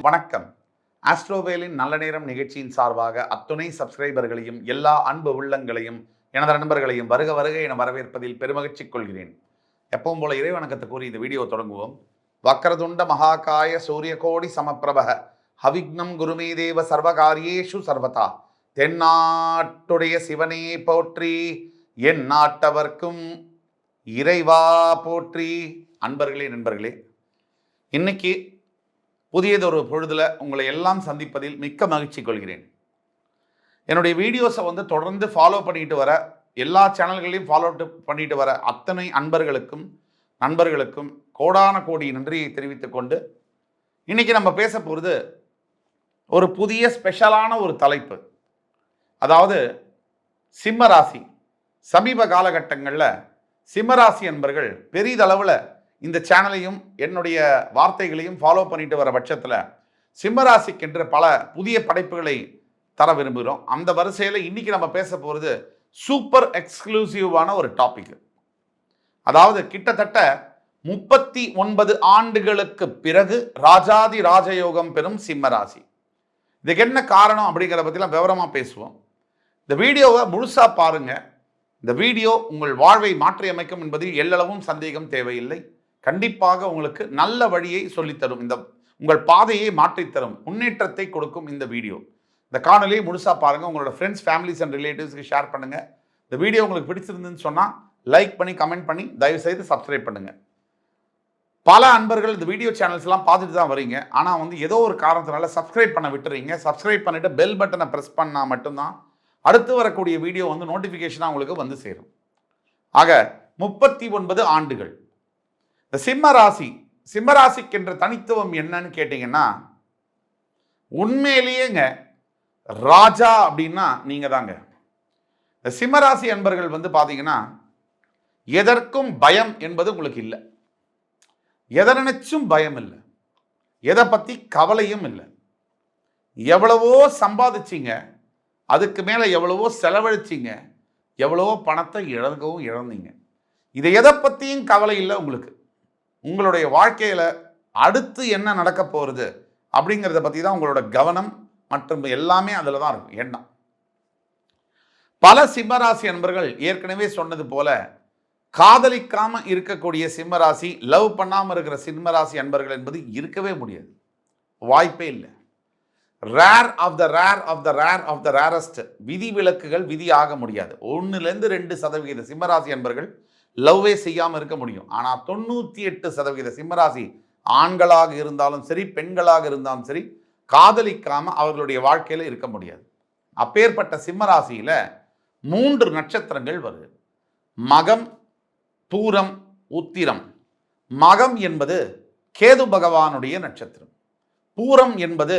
வணக்கம். ஆஸ்ட்ரோவேலின் நல்ல நேரம் நிகழ்ச்சியின் சார்பாக அத்துணை சப்ஸ்கிரைபர்களையும் எல்லா அன்பு உள்ளங்களையும் எனது நண்பர்களையும் வருக வருக என வரவேற்பதில் பெருமகிழ்ச்சி கொள்கிறேன். எப்பவும் போல இறை வணக்கத்தை கூறி இந்த வீடியோ தொடங்குவோம். வக்ரதுண்ட மகாகாய சூரியகோடி சமப்பிரபக ஹவிக்னம் குருமே தேவ சர்வகாரியேஷு சர்வதா. தென்னாட்டுடைய சிவனே போற்றி, என் நாட்டவர்க்கும் இறைவா போற்றி. அன்பர்களே, நண்பர்களே, இன்னைக்கு புதியதொரு பொழுதுல உங்களை எல்லாம் சந்திப்பதில் மிக்க மகிழ்ச்சி கொள்கிறேன். என்னுடைய வீடியோஸை தொடர்ந்து ஃபாலோ பண்ணிட்டு வர, எல்லா சேனல்களையும் ஃபாலோ பண்ணிட்டு வர அத்தனை அன்பர்களுக்கும் நண்பர்களுக்கும் கோடான கோடி நன்றியை தெரிவித்துக் கொண்டு இன்னைக்கு நம்ம பேச போகிறது ஒரு புதிய ஸ்பெஷலான ஒரு தலைப்பு. அதாவது சிம்மராசி. சமீப காலகட்டங்களில் சிம்மராசி அன்பர்கள் பெரிதளவில் இந்த சேனலையும் என்னுடைய வார்த்தைகளையும் ஃபாலோ பண்ணிட்டு வர பட்சத்தில் சிம்மராசிக்கென்று பல புதிய படைப்புகளை தர விரும்புகிறோம். அந்த வரிசையில் இன்னைக்கு நம்ம பேச போகிறது சூப்பர் எக்ஸ்க்ளூசிவான ஒரு டாபிக். அதாவது கிட்டத்தட்ட 39 ஆண்டுகளுக்கு பிறகு ராஜாதி ராஜயோகம் பெறும் சிம்மராசி. இதுக்கு என்ன காரணம் அப்படிங்கிறத பற்றிலாம் விவரமாக பேசுவோம். இந்த வீடியோவை முழுசாக பாருங்க. இந்த வீடியோ உங்கள் வாழ்வை மாற்றியமைக்கும் என்பதில் எல்லளவும் சந்தேகம் தேவையில்லை. கண்டிப்பாக உங்களுக்கு நல்ல வழியை சொல்லித்தரும், இந்த உங்கள் பாதையை மாற்றித்தரும், முன்னேற்றத்தை கொடுக்கும் இந்த வீடியோ. இந்த காணொலியை முழுசாக பாருங்கள். உங்களோட ஃப்ரெண்ட்ஸ், ஃபேமிலிஸ் அண்ட் ரிலேட்டிவ்ஸ்க்கு ஷேர் பண்ணுங்கள். இந்த வீடியோ உங்களுக்கு பிடிச்சிருந்துன்னு சொன்னால் லைக் பண்ணி கமெண்ட் பண்ணி தயவுசெய்து சப்ஸ்கிரைப் பண்ணுங்கள். பல அன்பர்கள் இந்த வீடியோ சேனல்ஸ்லாம் பார்த்துட்டு தான் வரீங்க, ஆனால் ஏதோ ஒரு காரணத்தினால சப்ஸ்கிரைப் பண்ண விட்டுறீங்க. சப்ஸ்கிரைப் பண்ணிவிட்டு பெல் பட்டனை ப்ரெஸ் பண்ணால் மட்டும்தான் அடுத்து வரக்கூடிய வீடியோ நோட்டிஃபிகேஷனாக உங்களுக்கு சேரும். ஆக 39 ஆண்டுகள். இந்த சிம்மராசிக்கென்ற தனித்துவம் என்னன்னு கேட்டீங்கன்னா, உண்மையிலேயேங்க ராஜா அப்படின்னா நீங்க தாங்க. இந்த சிம்மராசி அன்பர்கள் பார்த்தீங்கன்னா, எதற்கும் பயம் என்பது உங்களுக்கு இல்லை. எதை நினைச்சும் பயம் இல்லை, எதை பற்றி கவலையும் இல்லை. எவ்வளவோ சம்பாதிச்சிங்க, அதுக்கு மேலே எவ்வளவோ செலவழிச்சிங்க, எவ்வளவோ பணத்தை இழந்தீங்க. இதை எதை பற்றியும் கவலை இல்லை உங்களுக்கு. உங்களுடைய வாழ்க்கையில் அடுத்து என்ன நடக்க போகிறது அப்படிங்கிறத பற்றி தான் உங்களோட கவனம் மற்றும் எல்லாமே அதில் தான் இருக்கும், எண்ணம். பல சிம்மராசி அன்பர்கள் ஏற்கனவே சொன்னது போல காதலிக்காமல் இருக்கக்கூடிய சிம்மராசி, லவ் பண்ணாமல் இருக்கிற சிம்மராசி அன்பர்கள் என்பது இருக்கவே முடியாது, வாய்ப்பே இல்லை. Rare of the rare of the rare of the rarest. விதி விலக்குகள் விதி ஆக முடியாது. 1-2% சிம்மராசி அன்பர்கள் லவ்வே செய்யாமல் இருக்க முடியும். ஆனால் 98% சிம்மராசி ஆண்களாக இருந்தாலும் சரி, பெண்களாக இருந்தாலும் சரி, காதலிக்காமல் அவர்களுடைய வாழ்க்கையில் இருக்க முடியாது. அப்பேற்பட்ட சிம்மராசியில் 3 நட்சத்திரங்கள் வருது. மகம், பூரம், உத்திரம். மகம் என்பது கேது பகவானுடைய நட்சத்திரம். பூரம் என்பது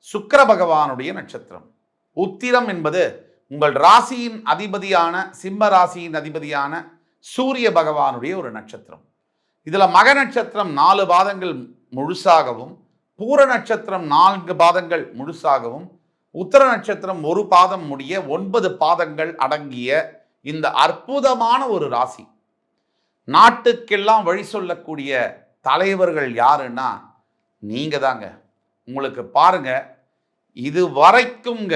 சுக்கிர பகவானுடைய நட்சத்திரம். உத்திரம் என்பது உங்கள் ராசியின் அதிபதியான சிம்ம ராசியின் அதிபதியான சூரிய பகவானுடைய ஒரு நட்சத்திரம். இதில் மக நட்சத்திரம் 4 பாதங்கள் முழுசாகவும், பூர நட்சத்திரம் 4 பாதங்கள் முழுசாகவும், உத்திர நட்சத்திரம் 1 பாதம் முடிய 9 பாதங்கள் அடங்கிய இந்த அற்புதமான ஒரு ராசி. நாட்டுக்கெல்லாம் வழி சொல்லக்கூடிய தலைவர்கள் யாருன்னா நீங்க தாங்க. உங்களுக்கு பாருங்க, இது வரைக்கும்ங்க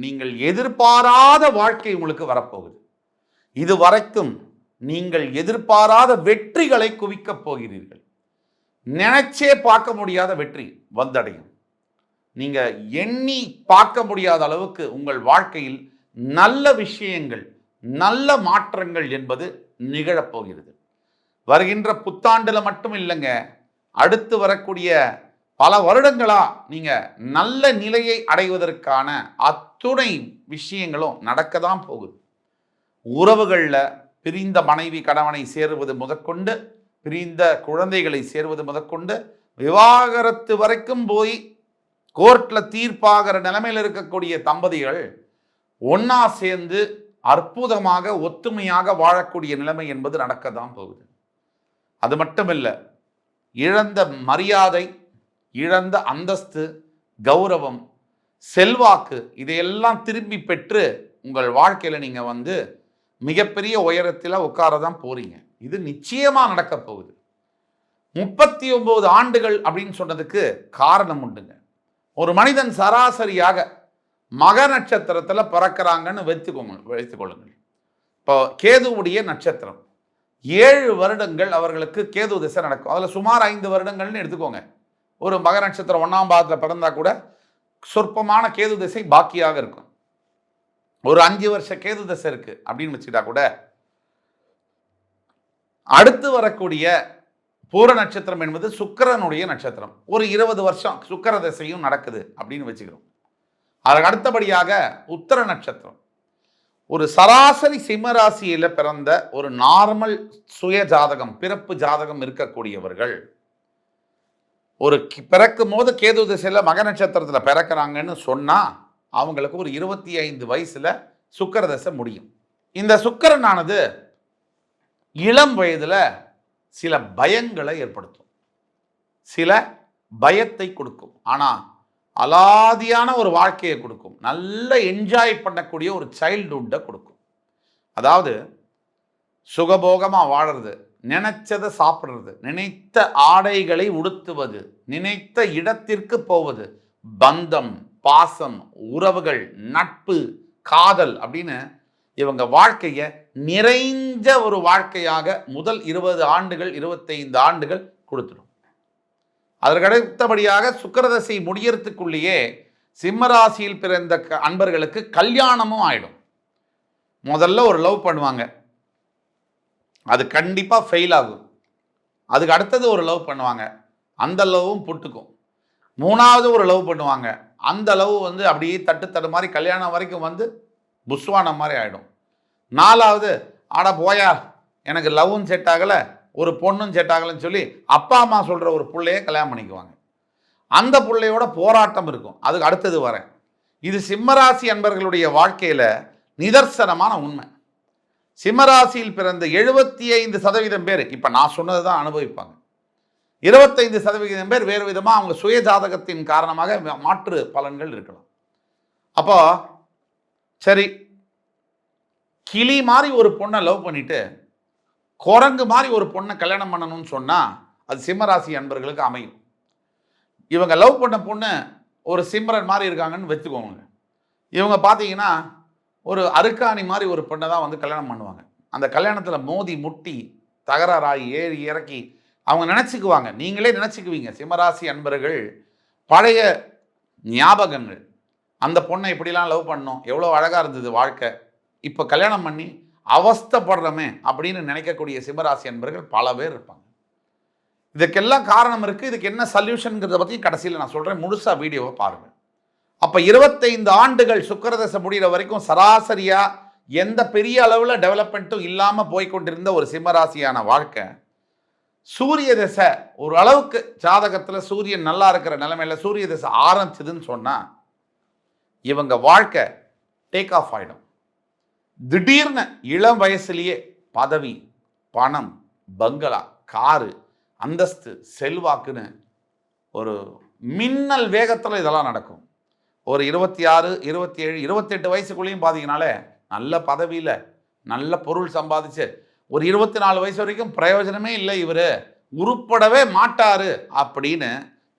நீங்கள் எதிர்பாராத வாழ்க்கை உங்களுக்கு வரப்போகுது. இது வரைக்கும் நீங்கள் எதிர்பாராத வெற்றிகளை குவிக்கப் போகிறீர்கள். நினைச்சே பார்க்க முடியாத வெற்றி வந்தடையும். நீங்க எண்ணி பார்க்க முடியாத அளவுக்கு உங்கள் வாழ்க்கையில் நல்ல விஷயங்கள், நல்ல மாற்றங்கள் என்பது நிகழப்போகிறது. வருகின்ற புத்தாண்டுல மட்டும் இல்லைங்க, அடுத்து வரக்கூடிய பல வருடங்களா நீங்க நல்ல நிலையை அடைவதற்கான அத்துணை விஷயங்களும் நடக்க தான் போகுது. உறவுகளில் பிரிந்த மனைவி கணவனை சேருவது முதற்கொண்டு, பிரிந்த குழந்தைகளை சேருவது முதற்கொண்டு, விவாகரத்து வரைக்கும் போய் கோர்ட்டில் தீர்ப்பாகிற நிலைமையில் இருக்கக்கூடிய தம்பதிகள் ஒன்னா சேர்ந்து அற்புதமாக ஒத்துமையாக வாழக்கூடிய நிலைமை என்பது நடக்க தான் போகுது. அது மட்டுமில்லை, இழந்த மரியாதை, இழந்த அந்தஸ்து, கௌரவம், செல்வாக்கு இதையெல்லாம் திரும்பி பெற்று உங்கள் வாழ்க்கையில் நீங்கள் மிகப்பெரிய உயரத்தில் உட்காரதான் போறீங்க. இது நிச்சயமாக நடக்க போகுது. 39 ஆண்டுகள் அப்படின்னு சொன்னதுக்கு காரணம் உண்டுங்க. ஒரு மனிதன் சராசரியாக மக நட்சத்திரத்தில் பிறக்கிறாங்கன்னு வைத்துக்கொள்ளுங்கள். இப்போ கேதுவுடைய நட்சத்திரம் 7 வருடங்கள் அவர்களுக்கு கேது திசை நடக்கும். அதில் சுமார் 5 வருடங்கள்னு எடுத்துக்கோங்க. ஒரு மக நட்சத்திரம் 1ஆம் பாதத்தில் பிறந்தா கூட சொற்பமான கேது திசை பாக்கியாக இருக்கும். ஒரு 5 வருஷ கேது திசை இருக்கு அப்படின்னு வச்சுக்கிட்டா கூட அடுத்து வரக்கூடிய பூர நட்சத்திரம் என்பது சுக்கிரனுடைய நட்சத்திரம். ஒரு 20 வருஷம் சுக்கிர திசையும் நடக்குது அப்படின்னு வச்சுக்கிறோம். அதற்கு அடுத்தபடியாக உத்தர நட்சத்திரம். ஒரு சராசரி சிம்ம ராசியில பிறந்த ஒரு நார்மல் சுய ஜாதகம், பிறப்பு ஜாதகம் இருக்கக்கூடியவர்கள் ஒரு பிறக்கும் போது கேது திசையில மக நட்சத்திரத்தில் பிறக்கிறாங்கன்னு சொன்னா அவங்களுக்கு ஒரு 25 வயசுல சுக்கிர தசை முடியும். இந்த சுக்கிரனானது இளம் வயதுல சில பயங்களை ஏற்படுத்தும், சில பயத்தை கொடுக்கும். ஆனா அலாதியான ஒரு வாழ்க்கையை கொடுக்கும், நல்ல என்ஜாய் பண்ணக்கூடிய ஒரு சைல்டுஹுட்டை கொடுக்கும். அதாவது சுகபோகமா வாழறது, நினைச்சதை சாப்பிடுறது, நினைத்த ஆடைகளை உடுத்துவது, நினைத்த இடத்திற்கு போவது, பந்தம், பாசம், உறவுகள், நட்பு, காதல் அப்படின்னு இவங்க வாழ்க்கையை நிறைந்த ஒரு வாழ்க்கையாக முதல் 20 ஆண்டுகள் 25 ஆண்டுகள் கொடுத்துடும். அதற்கு அடுத்தபடியாக சுக்கிரதசை முடியறதுக்குள்ளேயே சிம்மராசியில் பிறந்த அன்பர்களுக்கு கல்யாணமும் ஆயிடும். முதல்ல ஒரு லவ் பண்ணுவாங்க, அது கண்டிப்பா ஃபெயில் ஆகும். அதுக்கு அடுத்தது ஒரு லவ் பண்ணுவாங்க, அந்த லவ்வும் புட்டுக்கும். 3வது ஒரு லவ் பண்ணுவாங்க, அந்த லவ் அப்படியே தட்டு மாதிரி கல்யாணம் வரைக்கும் புஸ்வானம் மாதிரி ஆயிடும். 4வது ஆட போயா எனக்கு லவ்வும் செட் ஆகலை, ஒரு பொண்ணும் செட் ஆகலைன்னு சொல்லி அப்பா அம்மா சொல்ற ஒரு பிள்ளைய கல்யாணம் பண்ணிக்குவாங்க. அந்த பிள்ளையோட போராட்டம் இருக்கும். அதுக்கு அடுத்தது வரேன். இது சிம்மராசி அன்பர்களுடைய வாழ்க்கையில நிதர்சனமான உண்மை. சிம்மராசியில் பிறந்த 75% பேர் இப்ப நான் சொன்னதுதான் அனுபவிப்பாங்க. 25% பேர் வேறு விதமா அவங்க சுய ஜாதகத்தின் காரணமாக மாற்று பலன்கள் இருக்கலாம். அப்போ சரி, கிளி மாதிரி ஒரு பொண்ணை லவ் பண்ணிட்டு குரங்கு மாதிரி ஒரு பொண்ணை கல்யாணம் பண்ணணும்னு சொன்னா அது சிம்மராசி அன்பர்களுக்கு அமையும். இவங்க லவ் பண்ண பொண்ணு ஒரு சிம்ரன் மாதிரி இருக்காங்கன்னு வச்சுக்கோங்க. இவங்க பார்த்தீங்கன்னா ஒரு அருக்காணி மாதிரி ஒரு பொண்ணை தான் கல்யாணம் பண்ணுவாங்க. அந்த கல்யாணத்தில் மோதி முட்டி தகராறாகி ஏறி இறக்கி அவங்க நினச்சிக்குவாங்க. நீங்களே நினச்சிக்குவீங்க. சிம்மராசி அன்பர்கள் பழைய ஞாபகங்கள், அந்த பொண்ணை இப்படிலாம் லவ் பண்ணோம், எவ்வளோ அழகாக இருந்தது வாழ்க்கை, இப்போ கல்யாணம் பண்ணி அவஸ்தப்படுறமே அப்படின்னு நினைக்கக்கூடிய சிம்மராசி அன்பர்கள் பல பேர் இருப்பாங்க. இதுக்கெல்லாம் காரணம் இருக்குது. இதுக்கு என்ன சொல்யூஷன்ங்கிறத பற்றி கடைசியில் நான் சொல்கிறேன். முழுசாக வீடியோவை பாருங்கள். அப்போ 25 ஆண்டுகள் சுக்கிரதசை முடிகிற வரைக்கும் சராசரியாக எந்த பெரிய அளவில் டெவலப்மெண்ட்டும் இல்லாமல் போய்கொண்டிருந்த ஒரு சிம்மராசியான வாழ்க்கை சூரிய தசை ஒரு அளவுக்கு ஜாதகத்தில் சூரியன் நல்லா இருக்கிற நிலைமையில் சூரிய தசை ஆரம்பிச்சதுன்னு சொன்னால் இவங்க வாழ்க்கை டேக் ஆஃப் ஆகிடும். திடீர்னு இளம் வயசுலேயே பதவி, பணம், பங்களா, காரு, அந்தஸ்து, செல்வாக்குன்னு ஒரு மின்னல் வேகத்தில் இதெல்லாம் நடக்கும். ஒரு 26, 27, 28 வயசுக்குள்ளேயும் பார்த்தீங்கனாலே நல்ல பதவியில் நல்ல பொருள் சம்பாதிச்சு ஒரு 24 வயசு வரைக்கும் பிரயோஜனமே இல்லை, இவர் உருப்படவே மாட்டார் அப்படின்னு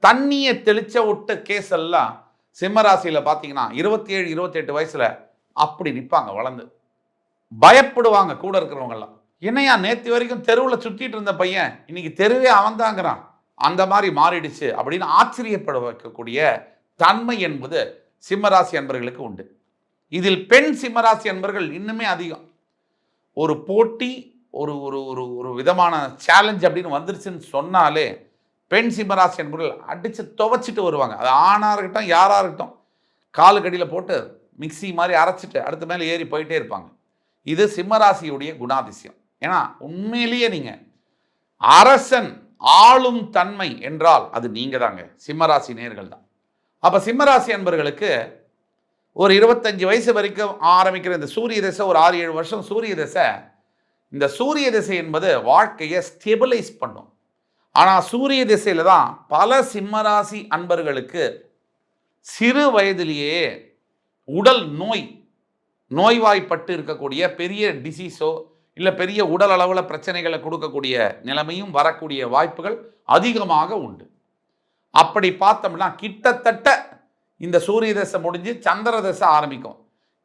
தண்ணியை தெளிச்ச விட்ட கேஸ் எல்லாம் சிம்மராசியில் பார்த்தீங்கன்னா 27, 28 வயசில் அப்படி நிற்பாங்க. வளர்ந்து பயப்படுவாங்க கூட இருக்கிறவங்கெல்லாம். என்னையா நேற்று வரைக்கும் தெருவில் சுற்றிட்டு இருந்த பையன் இன்னைக்கு தெருவே அவன்தாங்கிறான், அந்த மாதிரி மாறிடுச்சு அப்படின்னு ஆச்சரியப்பட வைக்கக்கூடிய தன்மை என்பது சிம்மராசி அன்பர்களுக்கு உண்டு. இதில் பெண் சிம்மராசி அன்பர்கள் இன்னுமே அதிகம். ஒரு போட்டி, ஒரு ஒரு ஒரு ஒரு விதமான சேலஞ்ச் அப்படின்னு வந்துருச்சுன்னு சொன்னாலே பெண் சிம்மராசி அன்பர்கள் அடித்து துவைச்சிட்டு வருவாங்க. அது ஆணாக இருக்கட்டும் யாராக இருக்கட்டும், காலு கடியில் போட்டு மிக்சி மாதிரி அரைச்சிட்டு அடுத்த மேலே ஏறி போயிட்டே இருப்பாங்க. இது சிம்மராசியுடைய குணாதிசயம். ஏன்னா உண்மையிலேயே நீங்கள் அரசன் ஆளும் தன்மை என்றால் அது நீங்கள் தாங்க, சிம்மராசி நேர்கள் தான். அப்போ சிம்மராசி அன்பர்களுக்கு ஒரு 25 வயசு வரைக்கும் ஆரம்பிக்கிற இந்த சூரிய தசை ஒரு 6-7 வருஷம் சூரிய தசை, இந்த சூரிய திசை என்பது வாழ்க்கையை ஸ்டெபிலைஸ் பண்ணும். ஆனால் சூரிய திசையில் தான் பல சிம்மராசி அன்பர்களுக்கு சிறு வயதிலேயே உடல் நோய்வாய்ப்பட்டு இருக்கக்கூடிய பெரிய டிசீஸோ இல்லை பெரிய உடல் அளவில் பிரச்சனைகளை கொடுக்கக்கூடிய நிலைமையும் வரக்கூடிய வாய்ப்புகள் அதிகமாக உண்டு. அப்படி பார்த்தோம்னா கிட்டத்தட்ட இந்த சூரிய தசை முடிஞ்சு சந்திர தசை ஆரம்பிக்கும்.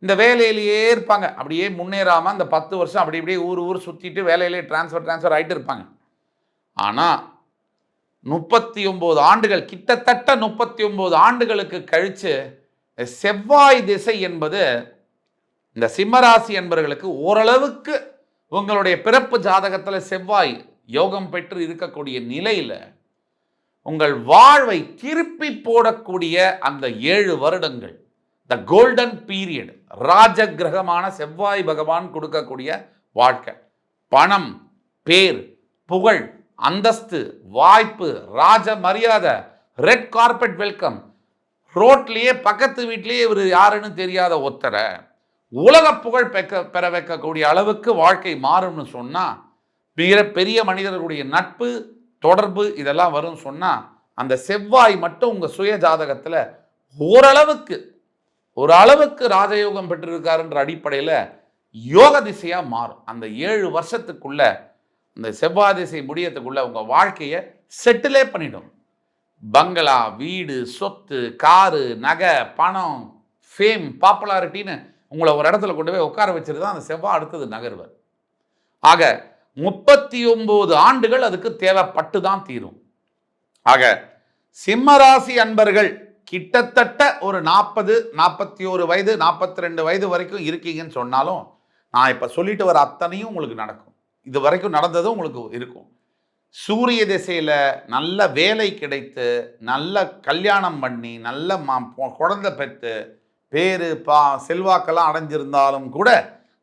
இந்த வேலையிலேயே இருப்பாங்க. அப்படியே முன்னேறாமல் அந்த 10 வருஷம் அப்படி இப்படியே ஊர் சுற்றிட்டு வேலையிலே டிரான்ஸ்ஃபர் ஆகிட்டு இருப்பாங்க. ஆனால் 39 ஆண்டுகள், கிட்டத்தட்ட 39 ஆண்டுகளுக்கு கழித்து செவ்வாய் திசை என்பது இந்த சிம்மராசி என்பவர்களுக்கு ஓரளவுக்கு உங்களுடைய பிறப்பு ஜாதகத்தில் செவ்வாய் யோகம் பெற்று இருக்கக்கூடிய நிலையில் உங்கள் வாழ்வை திருப்பி போடக்கூடிய அந்த 7 வருடங்கள், த கோல்டன் பீரியட், ராஜ கிரகமான செவ்வாய் பகவான் கொடுக்கக்கூடிய வாழ்க்கை, பணம், பேர், புகழ், அந்தஸ்து, வாய்ப்பு, ராஜ மரியாதை, ரெட் கார்பெட் வெல்கம், ரோட்லேயே பக்கத்து வீட்லேயே இவர் யாருன்னு தெரியாத ஒருத்தரை உலக புகழ் பெற வைக்கக்கூடிய அளவுக்கு வாழ்க்கை மாறும்னு சொன்னால், மிக பெரிய மனிதர்களுடைய நட்பு தொடர்பு இதெல்லாம் வரும்னு சொன்னால், அந்த செவ்வாய் மட்டும் உங்கள் சுய ஜாதகத்தில் ஓரளவுக்கு ராஜயோகம் பெற்றிருக்காருன்ற அடிப்படையில் யோக திசையாக மாறும். அந்த 7 வருஷத்துக்குள்ள அந்த செவ்வாய் திசை முடியத்துக்குள்ள உங்கள் வாழ்க்கையை செட்டிலே பண்ணிடும். பங்களா, வீடு, சொத்து, காரு, நகை, பணம், ஃபேம், பாப்புலாரிட்டின்னு உங்களை ஒரு இடத்துல கொண்டு போய் உட்கார வச்சுட்டு தான் அந்த செவ்வாய் அடுத்தது நகர்வர். ஆக 39 ஆண்டுகள் அதுக்கு தேவைப்பட்டு தான் தீரும். ஆக சிம்மராசி அன்பர்கள் கிட்டத்தட்ட ஒரு 40, 41 வயது, 42 வயது வரைக்கும் இருக்கீங்கன்னு சொன்னாலும், நான் இப்போ சொல்லிட்டு வர அத்தனையும் உங்களுக்கு நடக்கும். இது வரைக்கும் நடந்ததும் உங்களுக்கு இருக்கும். சூரிய திசையில் நல்ல வேலை கிடைத்து, நல்ல கல்யாணம் பண்ணி, நல்ல குழந்தை பெற்று, பேரு செல்வாக்கெல்லாம் அடைஞ்சிருந்தாலும் கூட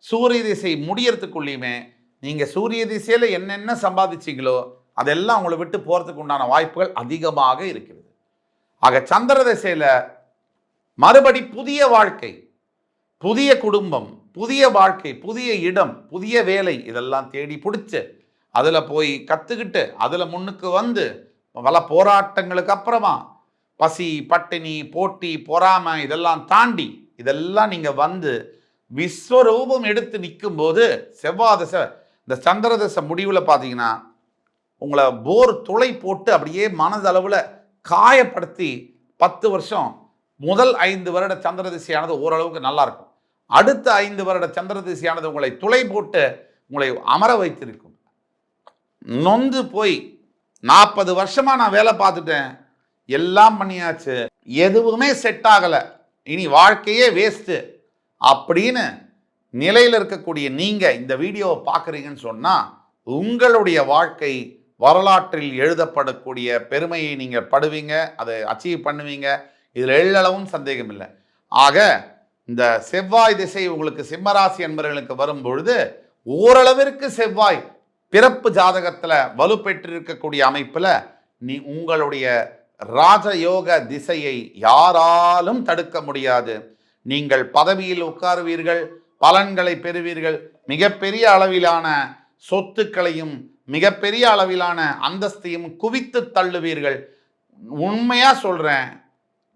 சூரிய திசை முடியறதுக்குள்ளேயுமே நீங்கள் சூரிய திசையில் என்னென்ன சம்பாதிச்சிங்களோ அதெல்லாம் உங்களை விட்டு போகிறதுக்கு உண்டான வாய்ப்புகள் அதிகமாக இருக்கிறது. ஆக சந்திர திசையில் மறுபடி புதிய வாழ்க்கை, புதிய குடும்பம், புதிய வாழ்க்கை, புதிய இடம், புதிய வேலை இதெல்லாம் தேடி பிடிச்சி அதில் போய் கற்றுக்கிட்டு அதில் முன்னுக்கு வந்து பல போராட்டங்களுக்கு அப்புறமா பசி, பட்டினி, போட்டி, பொறாமை இதெல்லாம் தாண்டி இதெல்லாம் நீங்கள் வந்து விஸ்வரூபம் எடுத்து நிற்கும் போது செவ்வாய் தசை, இந்த சந்திர தசை முடிவில் பார்த்தீங்கன்னா உங்களை போர் துளை போட்டு அப்படியே மனதளவில் காயப்படுத்தி 10 வருஷம், முதல் 5 வருட சந்திர திசையானது ஓரளவுக்கு நல்லா இருக்கும். அடுத்த 5 வருட சந்திர திசையானது உங்களை துளை போட்டு உங்களை அமர வைத்திருக்கும். நொந்து போய் 40 வருஷமா நான் வேலை பார்த்துட்டேன், எல்லாம் பண்ணியாச்சு, எதுவுமே செட் ஆகலை, இனி வாழ்க்கையே வேஸ்ட்டு அப்படின்னு நிலையில் இருக்கக்கூடிய நீங்கள் இந்த வீடியோவை பார்க்குறீங்கன்னு சொன்னால் உங்களுடைய வாழ்க்கை வரலாற்றில் எழுதப்படக்கூடிய பெருமையை நீங்கள் படுவீங்க, அதை அச்சீவ் பண்ணுவீங்க. இதில் எள்ளளவும் சந்தேகம் இல்லை. ஆக இந்த செவ்வாய் திசை உங்களுக்கு சிம்மராசி என்பவர்களுக்கு வரும் பொழுது ஓரளவிற்கு செவ்வாய் பிறப்பு ஜாதகத்தில் வலுப்பெற்றிருக்கக்கூடிய அமைப்பில் உங்களுடைய ராஜயோக திசையை யாராலும் தடுக்க முடியாது. நீங்கள் பதவியில் உட்காருவீர்கள், பலன்களை பெறுவீர்கள், மிகப்பெரிய அளவிலான சொத்துக்களையும் மிகப்பெரிய அளவிலான அந்தஸ்தையும் குவித்து தள்ளுவீர்கள். உண்மையா சொல்றேன்,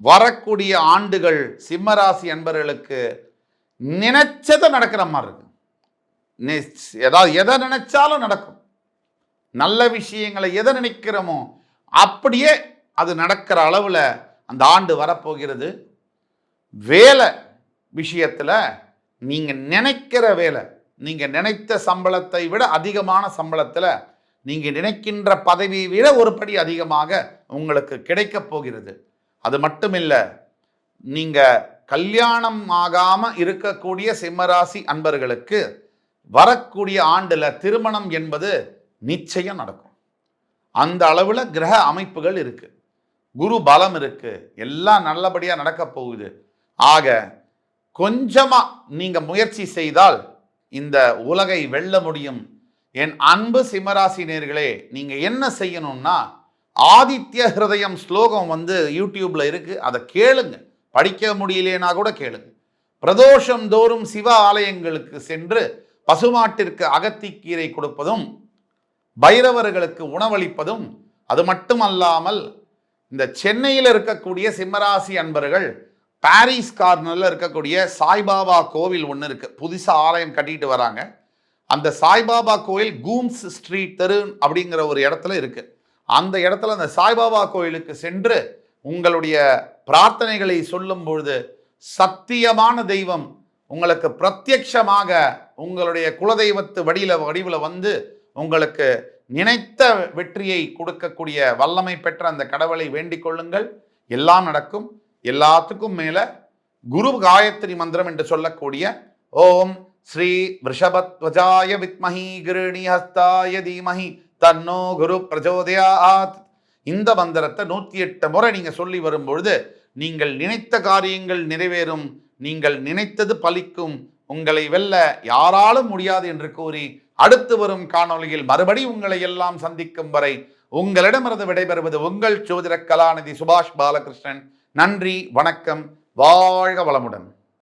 வரக்கூடிய ஆண்டுகள் சிம்மராசி அன்பர்களுக்கு நினைச்சதை நடக்கிற மாதிரி இருக்கு. ஏதாவது எதை நினைச்சாலும் நடக்கும். நல்ல விஷயங்களை எதை நினைக்கிறோமோ அப்படியே அது நடக்கிற அளவில் அந்த ஆண்டு வரப்போகிறது. வேலை விஷயத்தில் நீங்கள் நினைக்கிற வேலை, நீங்கள் நினைத்த சம்பளத்தை விட அதிகமான சம்பளத்தில், நீங்கள் நினைக்கின்ற பதவியை விட ஒரு படி அதிகமாக உங்களுக்கு கிடைக்கப் போகிறது. அது மட்டும் இல்லை, நீங்கள் கல்யாணம் ஆகாமல் இருக்கக்கூடிய சிம்மராசி அன்பர்களுக்கு வரக்கூடிய ஆண்டில் திருமணம் என்பது நிச்சயம் நடக்கும். அந்த அளவில் கிரக அமைப்புகள் இருக்கு, குரு பலம் இருக்கு, எல்லாம் நல்லபடியாக நடக்க போகுது. ஆக கொஞ்சமாக நீங்கள் முயற்சி செய்தால் இந்த உலகை வெல்ல முடியும். என் அன்பு சிம்மராசி நேயர்களே, நீங்கள் என்ன செய்யணும்னா ஆதித்ய ஹிருதயம் ஸ்லோகம் யூடியூப்ல இருக்கு, அதை கேளுங்க. படிக்க முடியலேனா கூட கேளுங்க. பிரதோஷம் தோறும் சிவ ஆலயங்களுக்கு சென்று பசுமாட்டிற்கு அகத்திக்கீரை கொடுப்பதும், பைரவர்களுக்கு உணவளிப்பதும், அது மட்டுமல்லாமல் இந்த சென்னையில் இருக்கக்கூடிய சிம்மராசி அன்பர்கள் பாரிஸ் கார்னரில் இருக்கக்கூடிய சாய்பாபா கோவில் ஒன்று இருக்கு, புதுசாக ஆலயம் கட்டிட்டு வராங்க. அந்த சாய்பாபா கோயில் கூம்ஸ் ஸ்ட்ரீட் தெரு அப்படிங்கிற ஒரு இடத்துல இருக்கு. அந்த இடத்துல அந்த சாய்பாபா கோயிலுக்கு சென்று உங்களுடைய பிரார்த்தனைகளை சொல்லும் பொழுது சத்தியமான தெய்வம் உங்களுக்கு பிரத்யட்சமாக உங்களுடைய குலதெய்வத்து வடிவில் வந்து உங்களுக்கு நினைத்த வெற்றியை கொடுக்கக்கூடிய வல்லமை பெற்ற அந்த கடவுளை வேண்டிக் கொள்ளுங்கள். எல்லாம் நடக்கும். எல்லாத்துக்கும் மேல குரு காயத்ரி மந்திரம் என்று சொல்லக்கூடிய ஓம் ஸ்ரீ ரிஷபத்வஜாய வித்மஹி கிருணி ஹஸ்தாய தீமஹி தன்னோ குரு பிரச்சோதயாத், இந்த மந்திரத்தை 108 முறை நீங்க சொல்லி வரும்பொழுது நீங்கள் நினைத்த காரியங்கள் நிறைவேறும், நீங்கள் நினைத்தது பலிக்கும், உங்களை வெல்ல யாராலும் முடியாது என்று கூறி அடுத்து வரும் காணொளியில் மறுபடி உங்களை எல்லாம் சந்திக்கும் வரை உங்களிடமிருந்து விடைபெறுவது உங்கள் ஜோதிட கலாநிதி சுபாஷ் பாலகிருஷ்ணன். நன்றி, வணக்கம், வாழ்க வளமுடன்.